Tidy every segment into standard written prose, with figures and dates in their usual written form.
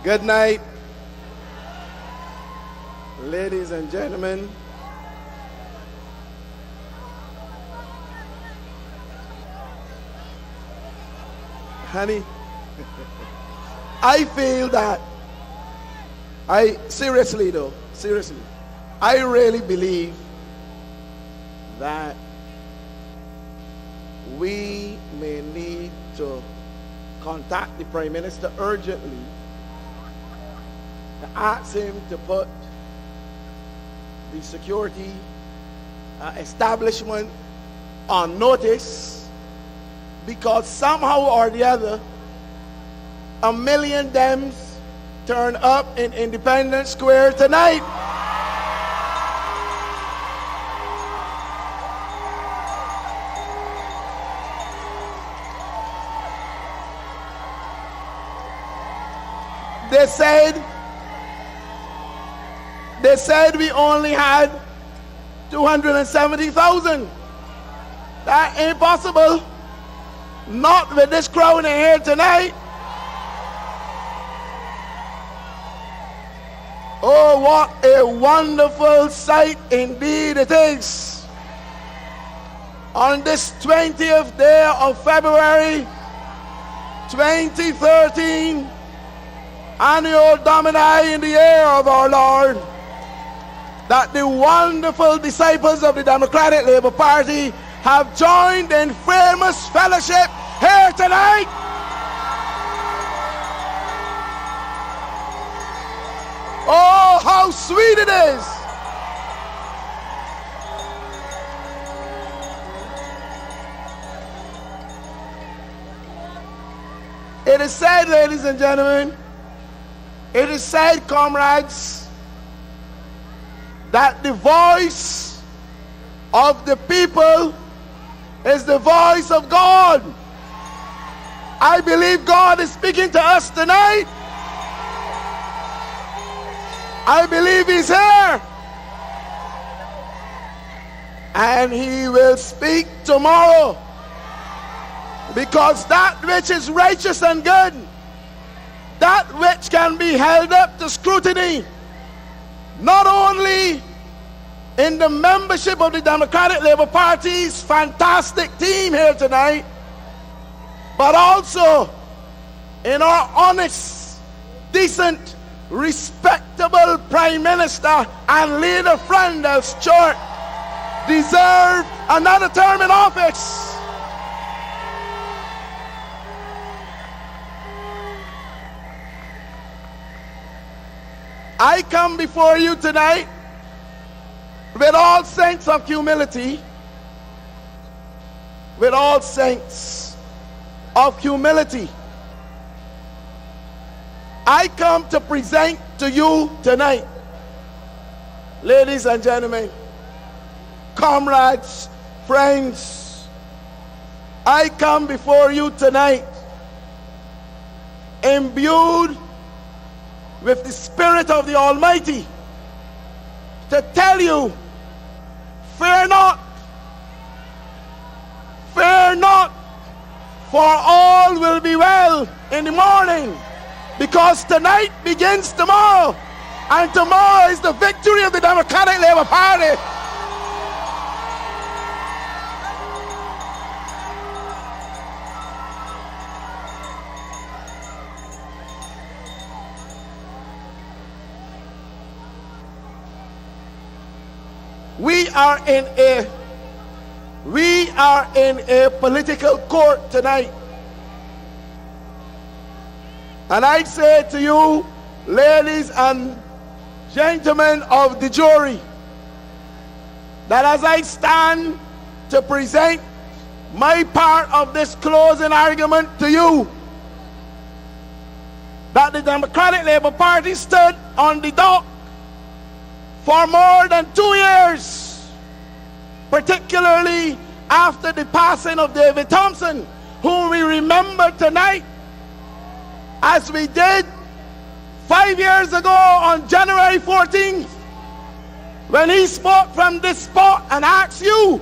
Good night, ladies and gentlemen. Honey, I feel that, seriously, I really believe that we may need to contact the Prime Minister urgently to ask him to put the security establishment on notice, because somehow or the other, 1 million Dems turn up in Independence Square tonight. They said we only had 270,000. That ain't possible. Not with this crowd in here tonight. Oh, what a wonderful sight indeed it is. On this 20th day of February 2013, Annual Domini in the year of our Lord, that the wonderful disciples of the Democratic Labour Party have joined in famous fellowship here tonight. Oh, how sweet it is. It is said, ladies and gentlemen, it is said, comrades, that the voice of the people is the voice of God. I believe God is speaking to us tonight. I believe He's here. And He will speak tomorrow. Because that which is righteous and good, that which can be held up to scrutiny, not only in the membership of the Democratic Labour Party's fantastic team here tonight, but also in our honest, decent, respectable Prime Minister and leader friend as Stuart deserve another term in office. I come before you tonight with all sense of humility, with all sense of humility. I come to present to you tonight, ladies and gentlemen, comrades, friends, I come before you tonight imbued with the Spirit of the Almighty to tell you, fear not, for all will be well in the morning, because tonight begins tomorrow, and tomorrow is the victory of the Democratic Labour Party. We are in a political court tonight. And I say to you, ladies and gentlemen of the jury, that as I stand to present my part of this closing argument to you, that the Democratic Labour Party stood on the dock for more than 2 years, particularly after the passing of David Thompson, whom we remember tonight, as we did 5 years ago on January 14th, when he spoke from this spot and asked you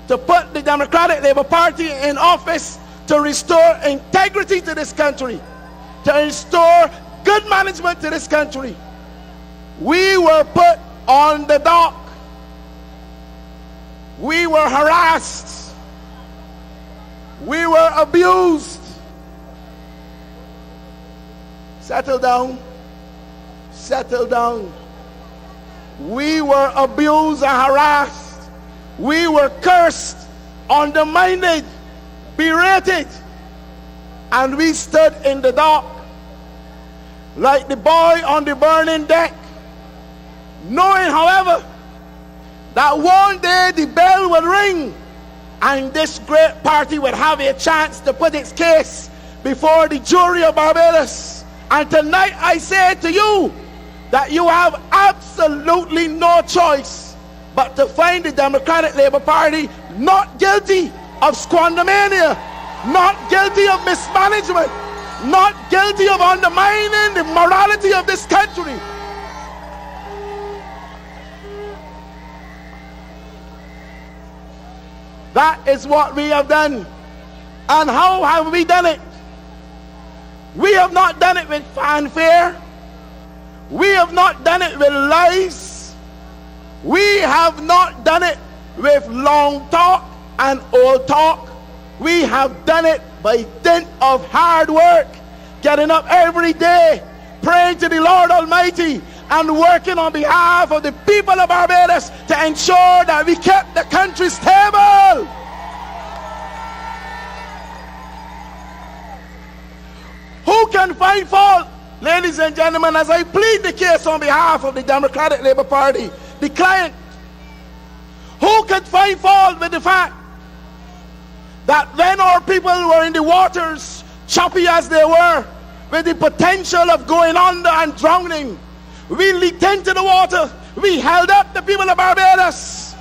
to put the Democratic Labour Party in office to restore integrity to this country, to restore good management to this country. We were put on the dock. We were harassed. We were abused. Settle down. Settle down. We were abused and harassed. We were cursed, undermined, berated. And we stood in the dock like the boy on the burning deck, knowing, however, that one day the bell would ring and this great party would have a chance to put its case before the jury of Barbados. And tonight I say to you that you have absolutely no choice but to find the Democratic Labour Party not guilty of squandermania, not guilty of mismanagement, not guilty of undermining the morality of this country. That is what we have done. And how have we done it? We have not done it with fanfare. We have not done it with lies. We have not done it with long talk and old talk. We have done it by dint of hard work, getting up every day, praying to the Lord Almighty, and working on behalf of the people of Barbados to ensure that we kept the country stable. Who can find fault, ladies and gentlemen, as I plead the case on behalf of the Democratic Labour Party, the client? Who can find fault with the fact that when our people were in the waters, choppy as they were, with the potential of going under and drowning, we leaped into the water, we held up the people of Barbados,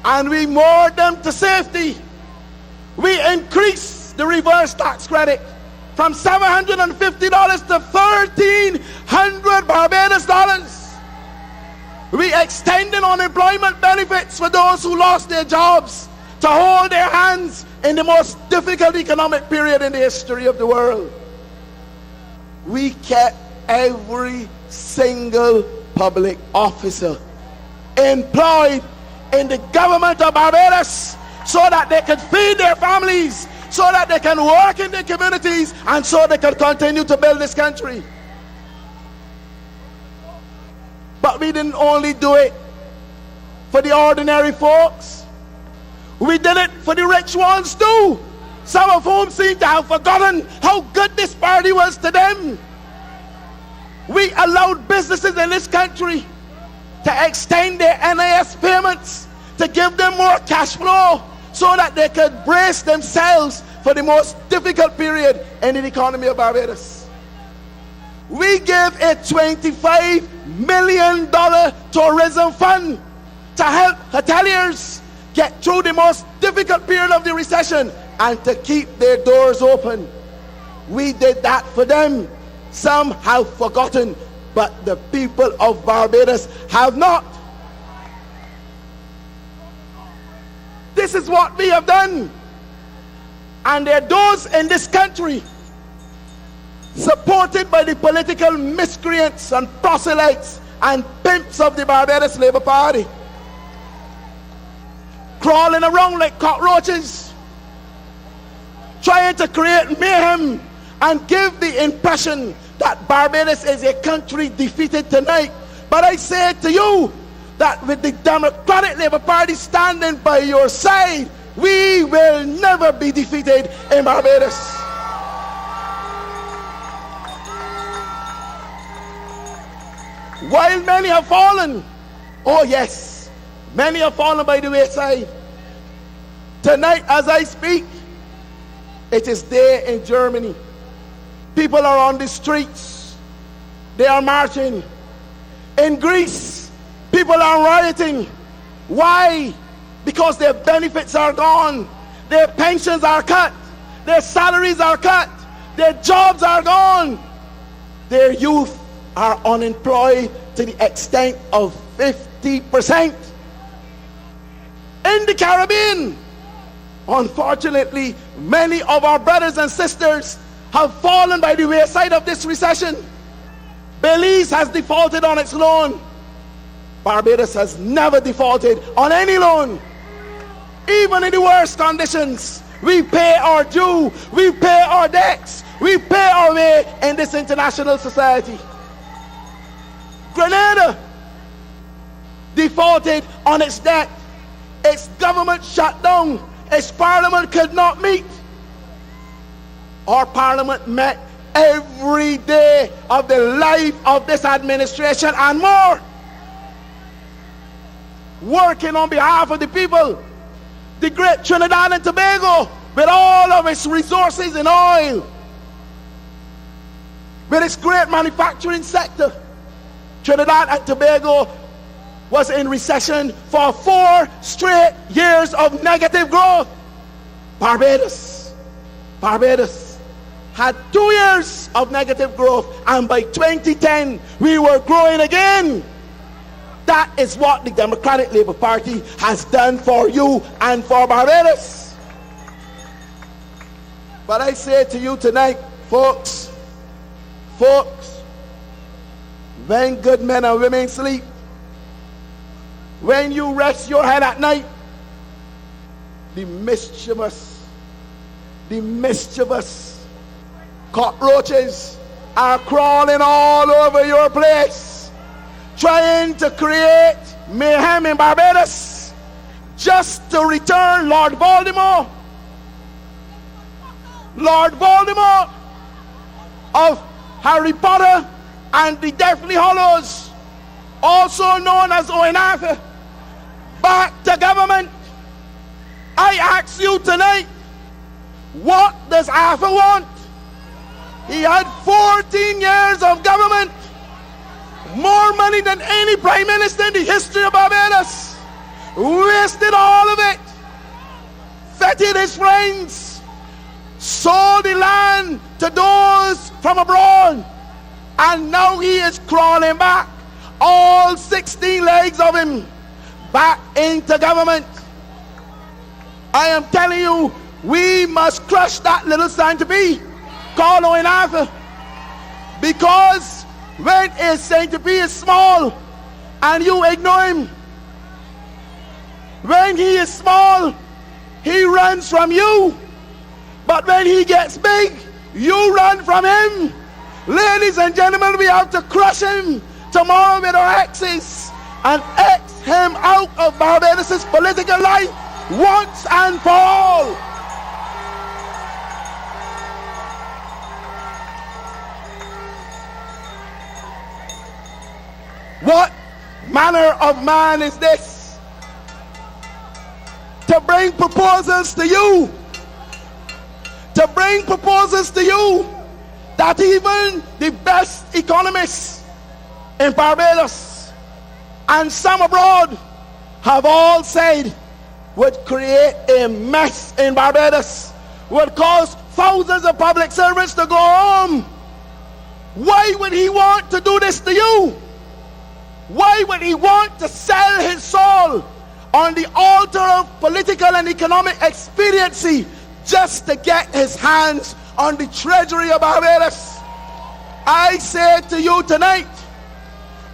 and we moored them to safety. We increased the reverse tax credit from $750 to $1,300 Barbados dollars. We extended unemployment benefits for those who lost their jobs to hold their hands in the most difficult economic period in the history of the world. We kept every single public officer employed in the government of Barbados so that they could feed their families, so that they can work in their communities, and so they can continue to build this country. But we didn't only do it for the ordinary folks. We did it for the rich ones too, some of whom seem to have forgotten how good this party was to them. We allowed businesses in this country to extend their NIS payments, to give them more cash flow, so that they could brace themselves for the most difficult period in the economy of Barbados. We gave a $25 million tourism fund to help hoteliers get through the most difficult period of the recession and to keep their doors open. We did that for them. Some have forgotten, but the people of Barbados have not. This is what we have done. And there are those in this country, supported by the political miscreants and proselytes and pimps of the Barbados Labour Party, crawling around like cockroaches, trying to create mayhem and give the impression that Barbados is a country defeated tonight. But I say to you that with the Democratic Labour Party standing by your side, we will never be defeated in Barbados. While many have fallen, oh yes, many have fallen by the wayside. Tonight as I speak, it is day in Germany. People are on the streets. They are marching. In Greece, people are rioting. Why? Because their benefits are gone. Their pensions are cut. Their salaries are cut. Their jobs are gone. Their youth are unemployed to the extent of 50%. In the Caribbean, unfortunately, many of our brothers and sisters have fallen by the wayside of this recession. Belize has defaulted on its loan. Barbados has never defaulted on any loan. Even in the worst conditions, we pay our due, we pay our debts, we pay our way in this international society. Grenada defaulted on its debt. Its government shut down. Its parliament could not meet. Our parliament met every day of the life of this administration and more, working on behalf of the people. The great Trinidad and Tobago, with all of its resources in oil, with its great manufacturing sector. Trinidad and Tobago was in recession for 4 straight years of negative growth. Barbados had 2 years of negative growth, and by 2010 we were growing again. That is what the Democratic Labour Party has done for you and for Barbados. But I say to you tonight, folks, when good men and women sleep, when you rest your head at night, the mischievous cockroaches are crawling all over your place, trying to create mayhem in Barbados, just to return Lord Voldemort of Harry Potter and the Deathly Hallows, also known as Owen Arthur, back to government. I ask you tonight, what does Arthur want? He had 14 years of government, more money than any prime minister in the history of Barbados, wasted all of it, feted his friends, sold the land to those from abroad, and now he is crawling back, all 16 legs of him, back into government. I am telling you, we must crush that little centipede called Owen Arthur, because when a centipede is small and you ignore him, when he is small, he runs from you, but when he gets big, you run from him. Ladies and gentlemen, we have to crush him tomorrow with our axes and X him out of Barbados' political life once and for all. What manner of man is this? To bring proposals to you, that even the best economists in Barbados and some abroad have all said would create a mess in Barbados, would cause thousands of public servants to go home. Why would he want to do this to you? Why would he want to sell his soul on the altar of political and economic expediency just to get his hands on the treasury of Barbados? I say to you tonight,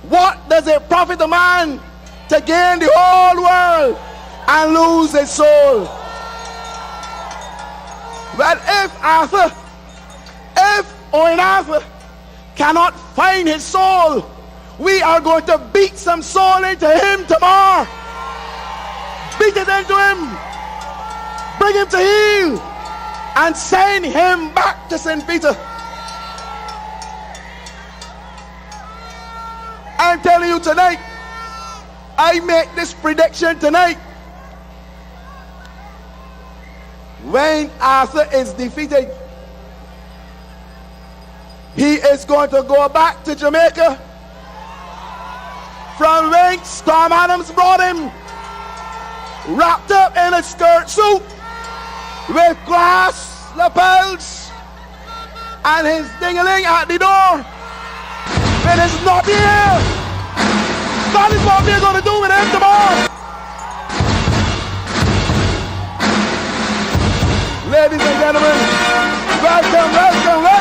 what does it profit a man to gain the whole world and lose his soul? Well, if Owen Arthur cannot find his soul, we are going to beat some soul into him tomorrow. Beat it into him, bring him to heel, and send him back to St. Peter. I'm telling you tonight, I make this prediction tonight. When Arthur is defeated, he is going to go back to Jamaica, from whence Tom Adams brought him, wrapped up in a skirt suit with glass lapels and his ding-a-ling at the door. It is not here. That is what we're going to do with him tomorrow. Ladies and gentlemen, welcome.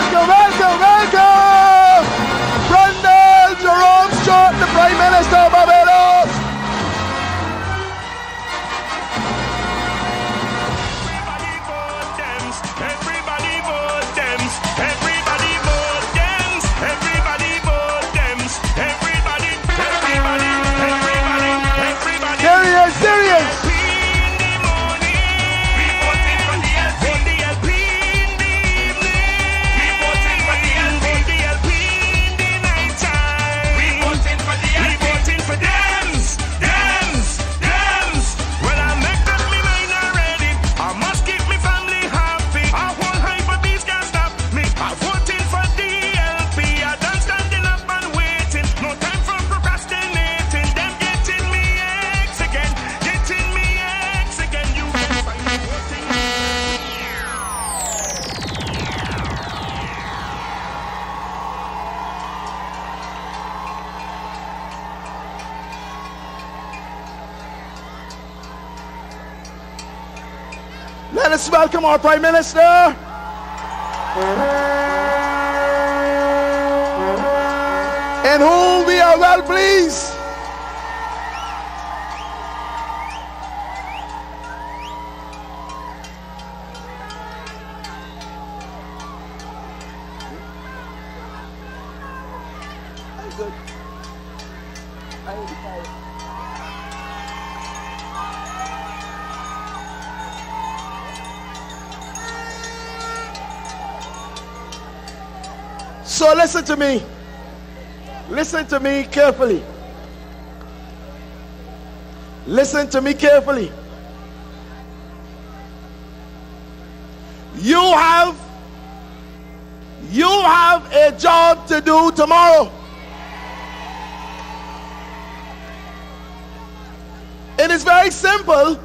Let us welcome our Prime Minister. In whom we are well pleased. So listen to me. Listen to me carefully. Listen to me carefully. You have a job to do tomorrow. It is very simple.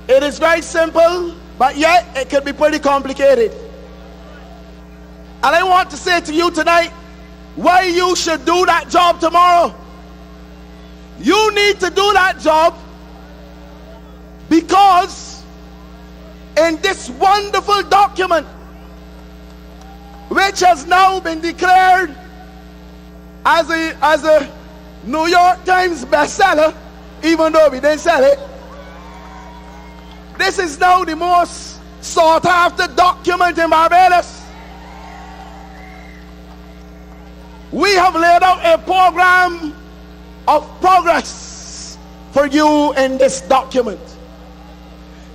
It is very simple, but yet it can be pretty complicated. And I want to say to you tonight why you should do that job tomorrow. You need to do that job because in this wonderful document, which has now been declared as a New York Times bestseller, even though we didn't sell it, this is now the most sought after document in Barbados. We have laid out a program of progress for you in this document.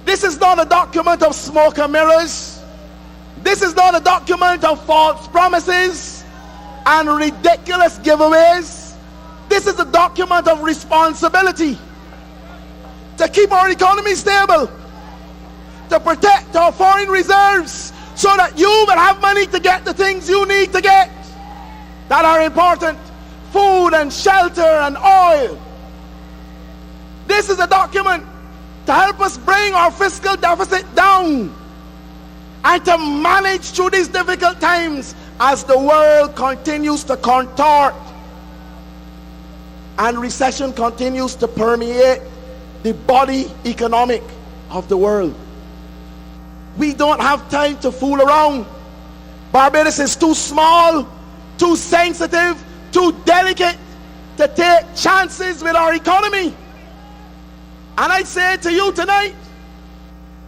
This is not a document of smoke and mirrors. This is not a document of false promises and ridiculous giveaways. This is a document of responsibility to keep our economy stable, to protect our foreign reserves so that you will have money to get the things you need to get that are important: food and shelter and oil. This is a document to help us bring our fiscal deficit down and to manage through these difficult times as the world continues to contort and recession continues to permeate the body economic of the world. We don't have time to fool around. Barbados is too small, too sensitive, too delicate to take chances with our economy. And I say to you tonight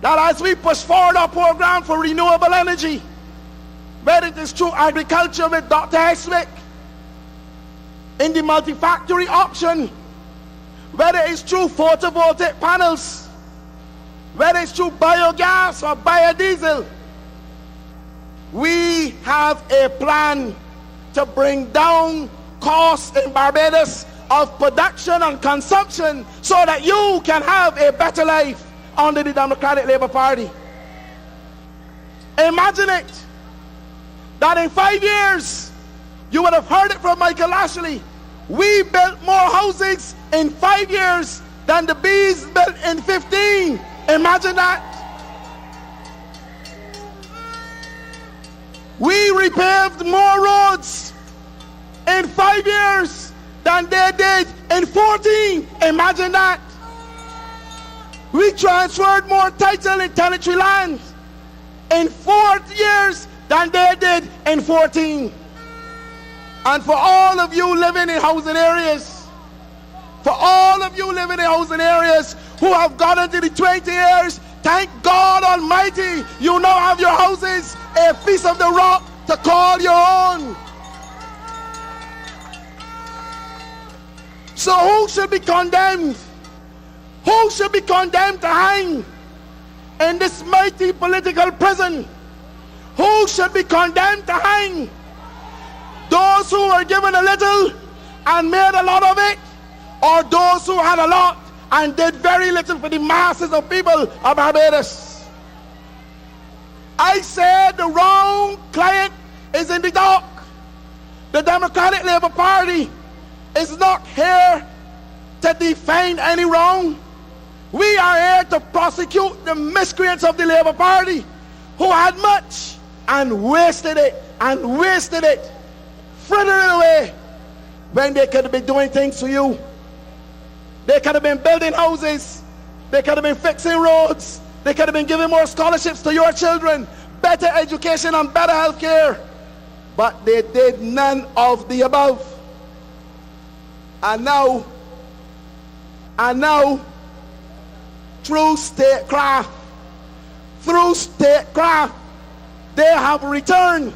that as we push forward our program for renewable energy, whether it is through agriculture with Dr. Heswick, in the multi-factory option, whether it's through photovoltaic panels, whether it's through biogas or biodiesel, we have a plan to bring down costs in Barbados of production and consumption so that you can have a better life under the Democratic Labour Party. Imagine it, that in 5 years, you would have heard it from Michael Ashley, we built more houses in 5 years than the bees built in 15. Imagine that. We repaved more roads in 5 years than they did in 14. Imagine that. We transferred more title and tenantry land in 4 years than they did in 14. And for all of you living in housing areas, for all of you living in housing areas who have got into the 20 years, thank God Almighty, you now have your houses a piece of the rock to call your own. So who should be condemned? Who should be condemned to hang in this mighty political prison? Who should be condemned to hang? Those who were given a little and made a lot of it, or those who had a lot and did very little for the masses of people of Barbados? I said the wrong client is in the dock. The Democratic Labour Party is not here to defend any wrong. We are here to prosecute the miscreants of the Labour Party who had much and wasted it, frittering away when they could have been doing things for you. They could have been building houses They could have been fixing roads. They could have been giving more scholarships to your children, better education and better health care. But they did none of the above. And now, through statecraft, they have returned.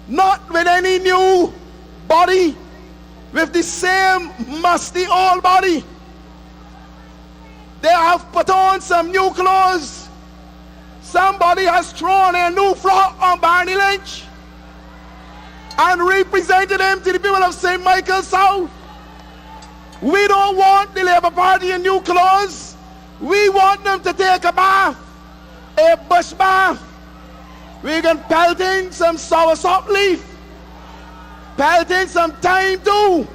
Not with any new body, with the same musty old body. They have put on some new clothes. Somebody has thrown a new frock on Barney Lynch and represented him to the people of St. Michael's South. We don't want the Labour Party in new clothes. We want them to take a bath, a bush bath. We can pelt in some soursop leaf, pelt in some thyme too,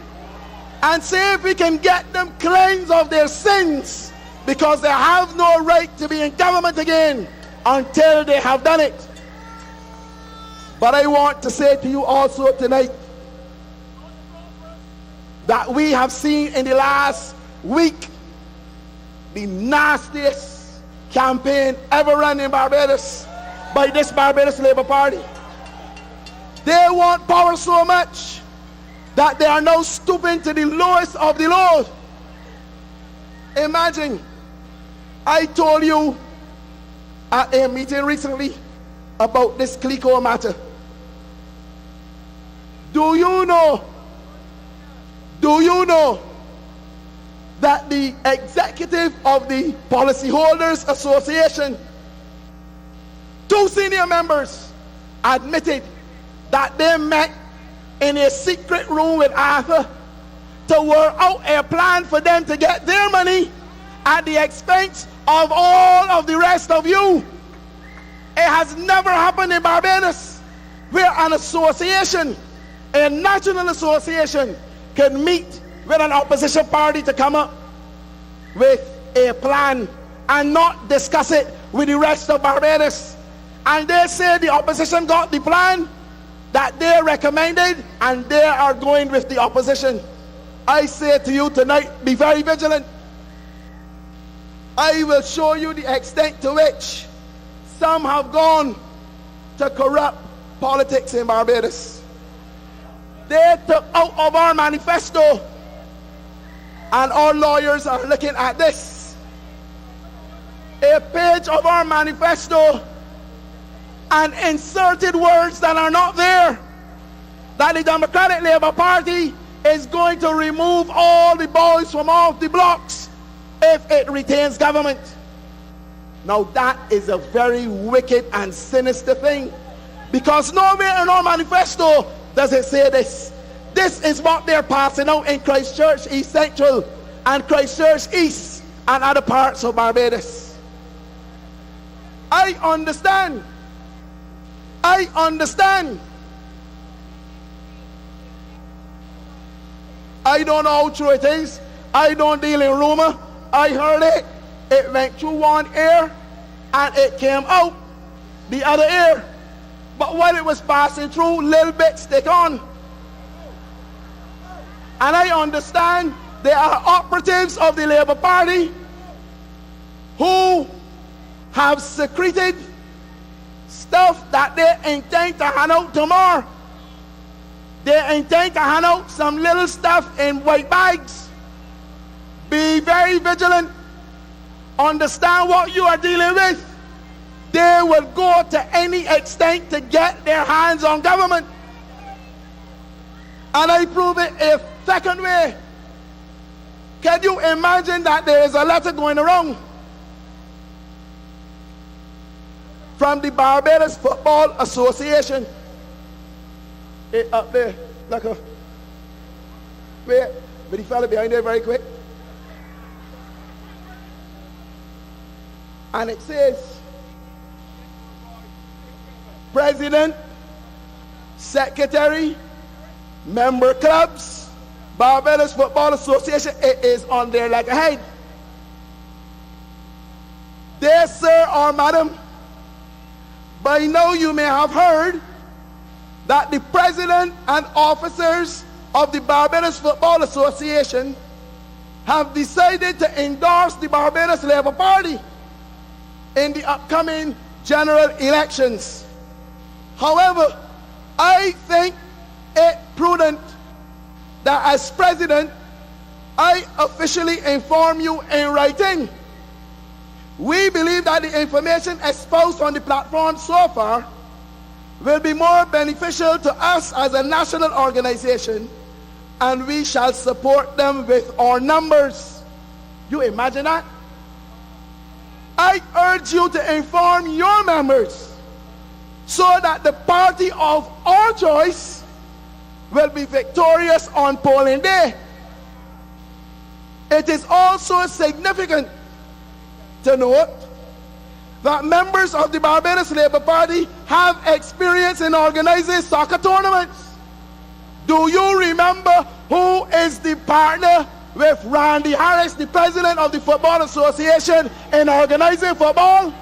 and see if we can get them cleansed of their sins, because they have no right to be in government again until they have done it. But I want to say to you also tonight that we have seen in the last week the nastiest campaign ever run in Barbados by this Barbados Labour Party. They want power so much that they are now stooping to the lowest of the low. Imagine, I told you at a meeting recently about this Clico matter. Do you know that the executive of the Policyholders Association, 2 senior members, admitted that they met in a secret room with Arthur to work out a plan for them to get their money at the expense of all of the rest of you? It has never happened in Barbados where an association, a national association, can meet with an opposition party to come up with a plan and not discuss it with the rest of Barbados. And they say the opposition got the plan that they recommended and they are going with the opposition. I say to you tonight, be very vigilant. I will show you the extent to which some have gone to corrupt politics in Barbados. They took out of our manifesto, and our lawyers are looking at this, a page of our manifesto, and inserted words that are not there, that the Democratic Labour Party is going to remove all the boys from off the blocks if it retains government. Now that is a very wicked and sinister thing, because nowhere in our manifesto does it say this. This is what they're passing out in Christchurch East Central and Christchurch East and other parts of Barbados. I understand. I don't know how true it is. I don't deal in rumor. I heard it. It went through one ear and it came out the other ear. But while it was passing through, little bits stick on. And I understand there are operatives of the Labour Party who have secreted stuff that they intend to hand out tomorrow. They intend to hand out some little stuff in white bags. Be very vigilant. Understand what you are dealing with. They will go to any extent to get their hands on government. And I prove it a second way. Can you imagine that there is a letter going around from the Barbados Football Association? It up there, like a, wait, but the fella behind there very quick. And it says, President, Secretary, Member Clubs, Barbados Football Association. It is on there like a head. Dear sir or madam, by now you may have heard that the president and officers of the Barbados Football Association have decided to endorse the Barbados Labour Party in the upcoming general elections. However, I think it prudent that as president, I officially inform you in writing. We believe that the information exposed on the platform so far will be more beneficial to us as a national organization, and we shall support them with our numbers. You imagine that? I urge you to inform your members so that the party of our choice will be victorious on polling day. It is also significant to note that members of the Barbados Labour Party have experience in organizing soccer tournaments. Do you remember who is the partner with Randy Harris, the president of the Football Association, in organizing football?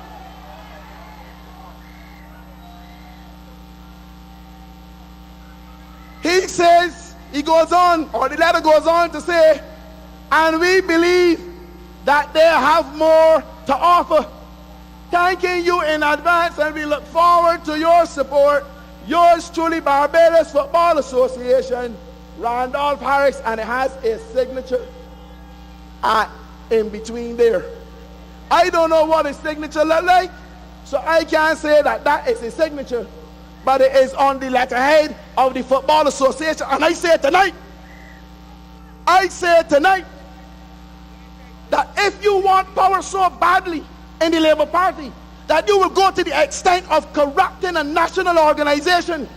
He says, he goes on, or the letter goes on to say, and we believe that they have more to offer. Thanking you in advance, and we look forward to your support. Yours truly, Barbados Football Association, Randolph Harris, and it has a signature in between there. I don't know what his signature look like, so I can't say that that is his signature, but it is on the letterhead of the Football Association. And I say tonight, that if you want power so badly in the Labour Party, that you will go to the extent of corrupting a national organization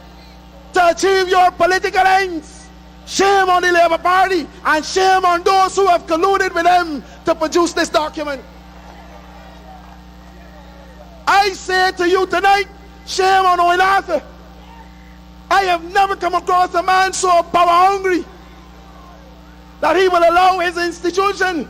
to achieve your political ends. Shame on the Labour Party, and shame on those who have colluded with them to produce this document. I say to you tonight, shame on Owen Arthur. I have never come across a man so power hungry that he will allow his institution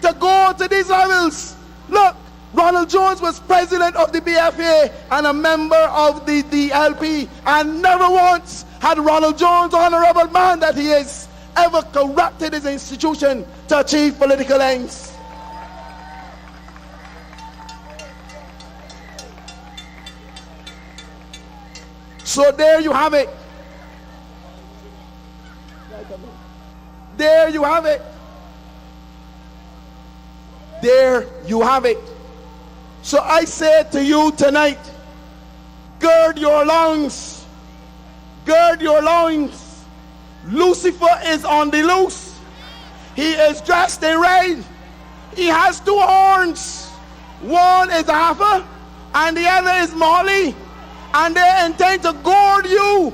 to go to these levels. Look, Ronald Jones was president of the BFA and a member of the DLP, and never once had Ronald Jones, honorable man that he is, ever corrupted his institution to achieve political ends. So there you have it. There you have it. There you have it. So I say to you tonight, gird your loins. Gird your loins. Lucifer is on the loose. He is dressed in red. He has two horns. One is Alpha and the other is Molly. And they intend to goad you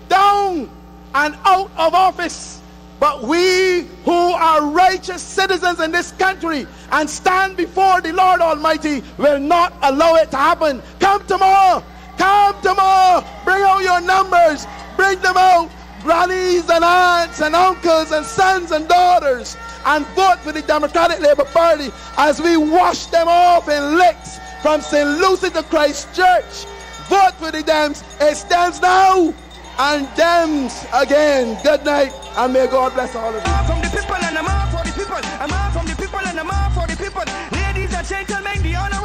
down and out of office. But we who are righteous citizens in this country and stand before the Lord Almighty will not allow it to happen. Come tomorrow. Come tomorrow. Bring out your numbers. Bring them out. Grannies and aunts and uncles and sons and daughters. And vote for the Democratic Labour Party as we wash them off in licks from St. Lucie to Christ Church. Vote for the Dems. It's Dems now and Dems again. Good night, and may God bless all of you. I'm from the people and I'm all for the people. I'm all from the people and I'm all for the people. Ladies and gentlemen, the honor